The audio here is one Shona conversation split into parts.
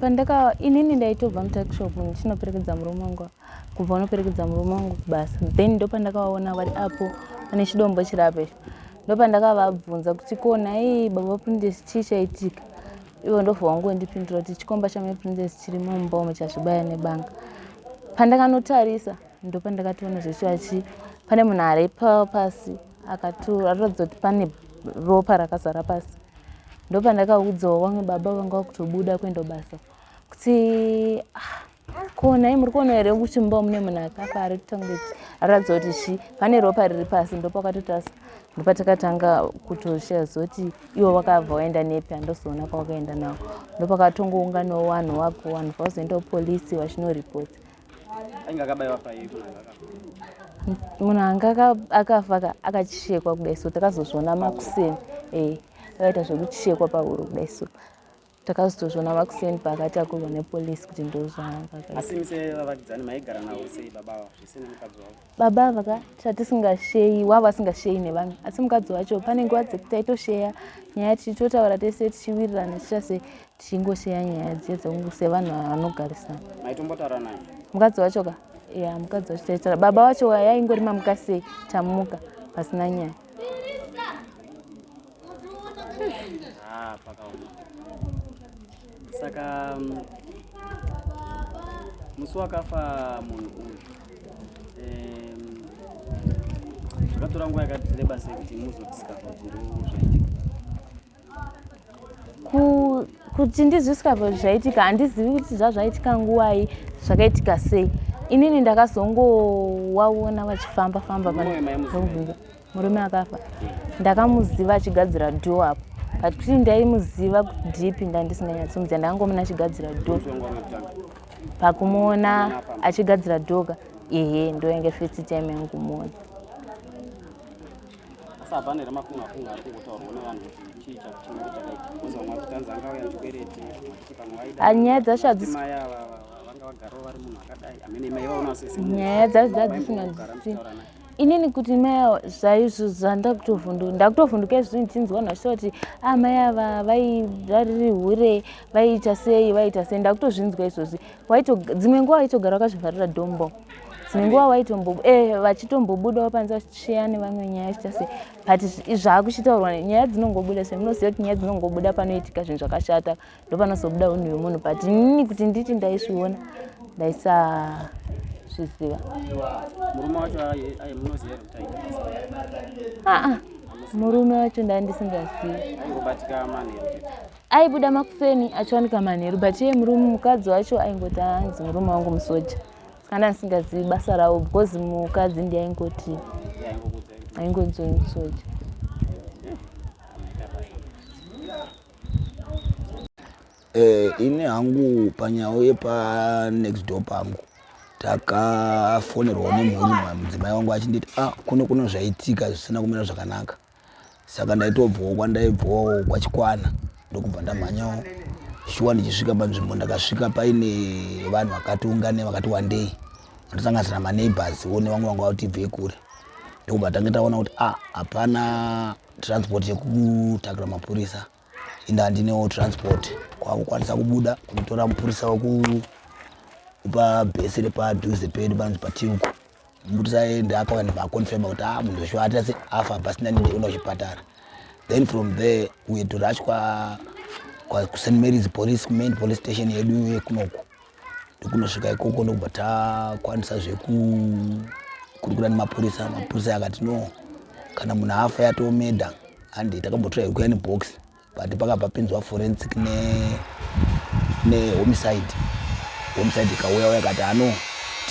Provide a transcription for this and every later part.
pandaka inini ndaitobva mutakishop ndichinoperekedza murume wangu kubva unoperekedza murume wangu kubasa, then ndo pandakaona vari apo pane chidombo chirape, ndo pandakavabvunza kuti kona baba Princess chii chaitika, ivo ndobva wangondipindura kuti chikomba chamai Princess chiri mumba muchazvibaya nebanga. Pandakanotarisa ndo pandakatoona zvechivachi pane munhu ari pasi akatoratidza kuti pane ropa rakazara pasi. Ndo pandakaudzawo vamwe baba vanga kutobuda kuenda basa kuti kona muri kuona here kuchimba mune munhu akafa ari kutangeti aratidza kuti pane ropa riri pasi. Ndo pakatotasa ndo patakatanga kutoshaziva kuti ivo vakabva vaenda nepi, handozoona kwavakaenda navo. Ndo pakatongounganawo vanhu wako 1000 polisi vachinoripota. Munhu anga akafa akachekwa kudai so takazozviona makuseni akaita zvekuchekwa pahuro kudai so takazotozviona makuseni paakatakurwa nepolisi kuti ndozvaanga. Asi se Vavakidzani maigara nawo sei baba zvisina mukadzi wavo? Baba vakatisingashei wava asingashei nevanhu, asi mukadzi wacho pane nguva dzekuti taitosheya nyaya tichitotaura tese tichiwirirana tichase tichingosheya nyaya dzedu sevanhu vanogarisana. Maitombotaura naye mukadzi wacho ka? Ya mukadzi wacho taitaura. Baba wacho yaingori mamukasei tamuka pasina nyaya. Saka musi wakafa munhu uyu zvakatora nguva yakareba sei kuti muzodiscover kuti ndozvaitika? Kuti ndizviscover zvaitika handizivi kuti zvazvaitika nguwai zvakaitika sei. Inini ndakazongowaona vachifamba murume akafa ndakamuziva achigadzira dhoo apo, but kuti ndaimuziva kuti ndandisinganyatsomuziva ndakangomuna achigadzira dhoo. Pakumuona achigadzira dhoga ndo yange first time yangu kumuona. Nyaya dzacho hadzisingazii inini kuti mai zvaizvo ndakutovhunduka izvozvo ndichinzwa nhashito kuti mai ava vairariri hure vaita sei ndakutozvinzwa izvozvi. Dzimwe nguva waitogara wakazvivharira dombo, dzimwe nguva vachitombobudawo panze vachisheya nevamwe nyaya achiita sei, but zvaakuchitaurwa nyaya dzinongobuda semunoziva kuti nyaya dzinongobuda panoitika zvinhu zvakashata ndo panozobuda unhu hwemunhu, but inini kuti nditi ndaizviona ndaisazviziva. Murume wacho munoziva kuti aita murume wacho ndandisingazivi. Aingobatika manheru aibuda makuseni achiwanika manheru, but iye mukadzi wacho aingoti hanzi murume wangu musoja. Saka ndandisingazivi basa ravo because mukadzi ndiaingoti aingonzi musoja. Ine hangu panyawo yepa next door pangu takafonerwa mudzimai wangu achinditi kuno zvaitika zvisina kumira zvakanaka. Saka ndaitobvawo kwandaibvawo kwachikwana ndokubva ndamhanyawo shuwa ndichisvika panzvimbo ndakasvika paine vanhu vakatiungane vakati wandei ndosanganisira maneighbors wo nevamwe vanga vati bvei kure. Ndokubva tange taona kuti hapana transport yekutakura mapurisa ende handinewo transport kwakukwanisa kubuda kunotora mupurisa pabhesi repadhuze pedu panonzi patiuko. Mupurisa aenda akauya ndibvakonfirma kuti munhu weshe atase afa pasina nendekuenda kuchipatara. Then from there we had to rush kwa St Mary's main police station yedu yekunoku. Ndikunosvika ikoko ndokubva takwanisa zvekurukura nemapurisa. Mapurisa akati no, kana munhu afa yatomedha handi takambotora kuya nebox but pakabva pinzwa forensic homicide ikauya ikati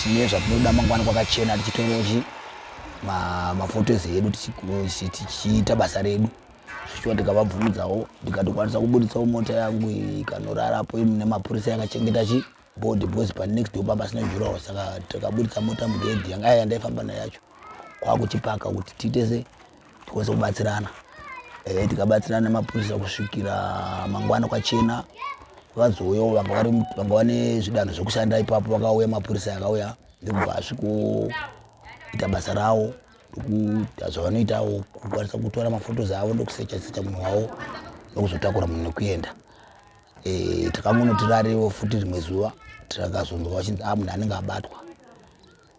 tine zvatinoda mangwana kwakachena tichitorochi maphotos edu tichiita basa redu. Zvichiwa tikavabvumidzawo ndikatokwanisa kubuditsawo mota yangu ikanorarapo nemapurisa yakachengeta board because pa next door pasina juraho. Saka tikabuditsa mota mudhedhi yanga yandaifamba nayo yacho kwakuchipaka kuti tiite tikwanise kubatsirana. Tikabatsirana nemapurisa kusvikira mangwana kwachena. Vazouyawo vanga vane zvidanho zvekushanda ipapo, vakauya mapurisa akauya ndokubva asvikoita basa ravo zvavanoitawo kukwanisa kutora mafotos avo ndokusecha munhu wavo ndokuzotakura munhu nekuenda. takamunotirariwo futi rimwe zuva takazonzwa vachinzi munhu anenge abatwa.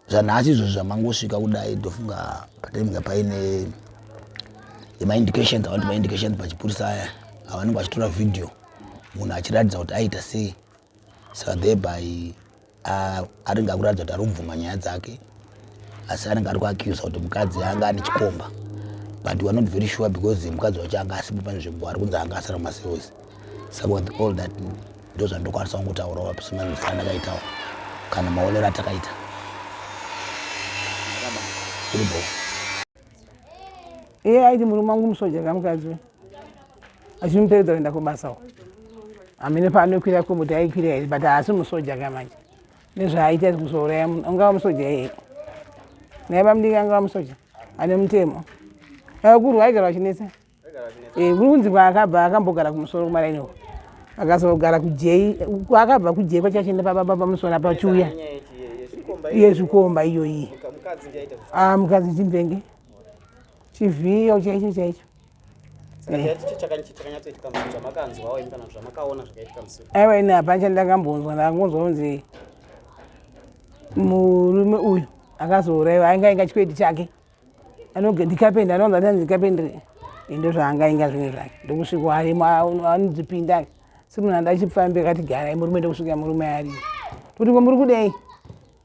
Zvanhasi izvozvo zvamangosvika kudai ndofunga patinenge paine maindicators avati maindicators pachipurisa aya avanenge vachitora vhidhiyo munhu achiratidza kuti aita sei, saka thereby aringe akuratidza kuti ari kubvuma nyaya dzake asi anenge ari kuaccuse kuti mukadzi anga ane chikomba, but we are not very sure because mukadzi wacho anga asipo panzvimbo ari kunzi anga asara mumaseos. Saka with all that ndo zvandokwanisa kungotaurawo semazivisa andakaitawo kana maonero atakaita. Aiti murume wangu musoja kamukadzi achimuperedza kuenda kubasawo amene paanokwira kuti aikwira here but haasi musoja kamanje nezvaaita kuzouraya munhu ungava musoja iye naye bamudiki angava musoja ane mutemo akuru aigara vachinetsa kuri kunzi kwaakabva akambogara kumusoro kumarainiwo akazogara kujei akabva kujei kwachachienda pamusoro pachiuya iye Chikomba iyoyi mukadzi chimbenge chivhiyo chaicho chaicho aiwa ine hapana ndakambonzwa ndakangonzwa kunzi murume uyu akazouraiwa aingainga chikwedi chake ndikapenda anonzi ananzi ndikapendere ndo zvaangainga zvinhu zvake ndokusvika arimo anodzipinda semunhu anda achifambe katigara murume ndokusvika murume ari toti ko muri kudei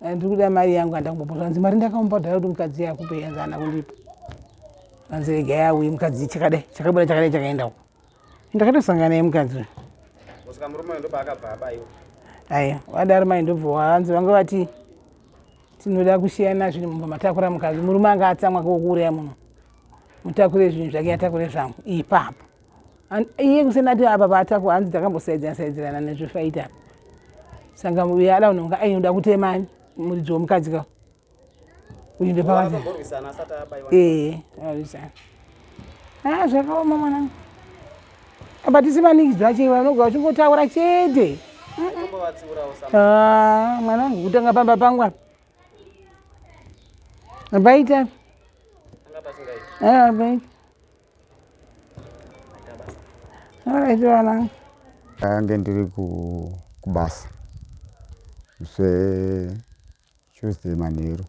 ndiri kuda mari yangu andakubobozva nzi mari ndakamubhadhara kuti mukadzi yakupe yanzi ana kundipa anzi regai auye mukadzi chakadai chakabuda chakadai chakaendawo ndakatosangana naye mukadzi aiwa wadaro mai ndobva wanzi vanga vati tinoda kusiyana zvinhu mumba matakura mukadzi murume anga atsamwa kokuuraya munhu mutakure zvinhu zvake atakure zvangu ipapo iye kusenati apa paatakura hanzi takambosaidzana nezvefaita saka uye ada unonga ainoda kutemani muridzi womukadzi kao uinde pakati zvakaoma mwanangu apa tisimanikidzwa achiva unogwa uchingotaura chete mwanangu kutanga pamba pangwa apaita apaita ange ndiri kubasa musi Tuesday manheru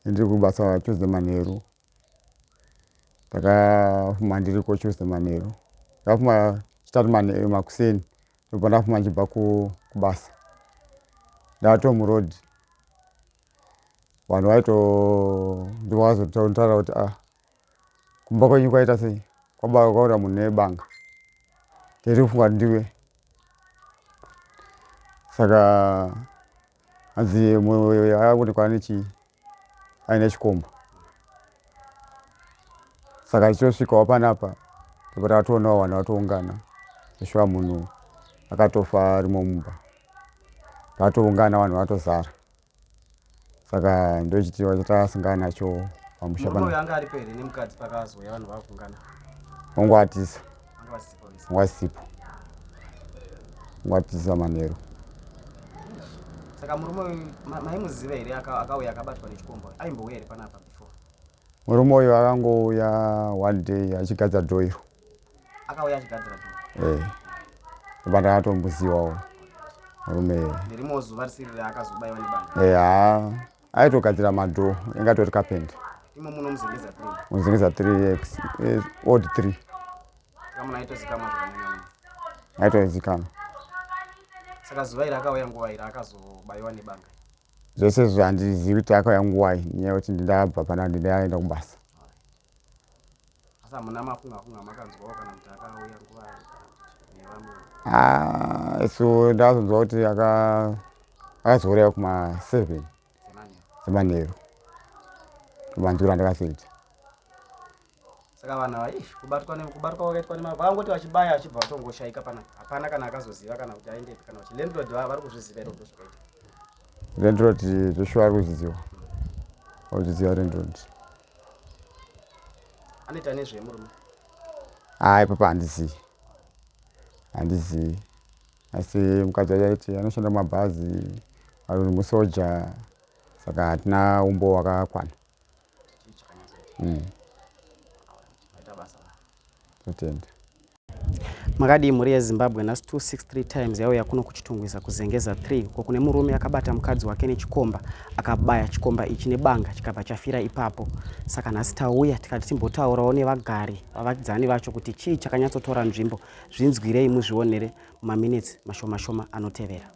ndiri kubasa Tuesday manheru ndakafuma ndiriko Tuesday manheru ndakafuma chitatu manheru makuseni ndobva ndafuma nchibva kubasa ndatomurodhi vanhu ndivakazotaura kuti kumba kwenyu kwaita sei kwaura munhu nebanga ndiri kufunga kuti ndiwe saka hanzi akaonekwa nechi aine chikomba saka tichosvikawo panapa ndipo takatoonawo vanhu vatoungana shuwa munhu akatofa arimo mumba takatoungana vanhu vatozara saka ndochitiwa chatakasangana nacho pamusha ongwatisa ngwatisa manheru. Saka murume maimuziva here akauya akabatwa nechikomba aimbouya here panapa before? Murume uyu akangouya one day achigadza dhoiro. Akauya achigadzira dhoiro? Pandakatombozivawo murume. Ndirimo zuva risiri raakazobaiwa nebanga? Aitogadzira madhoo ingatori kapenda. Imo muno muZengeza 3? muZengeza 3 odd 3. Saka munhu aitozikamwa zvakanyanya? Aitozikamwa. Saka zuva iri akauya nguva iri akazobaiwa nebanga? Zvese izvo handizivi kuti akauya nguwai nenyaya yekuti ndakabva pana ndaenda kubasa. Asi hamuna mafunga makanzwawo kana kuti akauya nguva nevamwe? So ndakazonzwa kuti akazouraya kuma7 zemanheru kumanzura ndakazoita. Saka vanhu ava kubatwa kwakaitwa nemavo vangoti vachibaya achibva vatongoshaika panapa hapana kana akazoziva kana kuti aendepi kana kuti landlord vari kuzviziva iro ndo zvakaita? Landlord Joshua ari kuzviziva. Auziziva landlord. Anoita nezvemurume? Ipapa handizivi. Asi mukadzi wacho aiti anoshanda mumabhazi ari musoja saka hatina umbo hwakakwana. Aita basa. Totenda. Makadi mhuri yeZimbabwe nhasi 263 times yauya kuno kuchitungwiza kuzengeza 3 uko kune murume akabata mukadzi wake nechikomba akabaya chikomba ichi nebanga chikabva chafira ipapo. Saka nhasi tauya tikati timbotaurawo nevagari vavakidzani vacho kuti chii chakanyatsotora nzvimbo. Zvinzwirei muzvionere mumaminitsi mashoma shoma anotevera.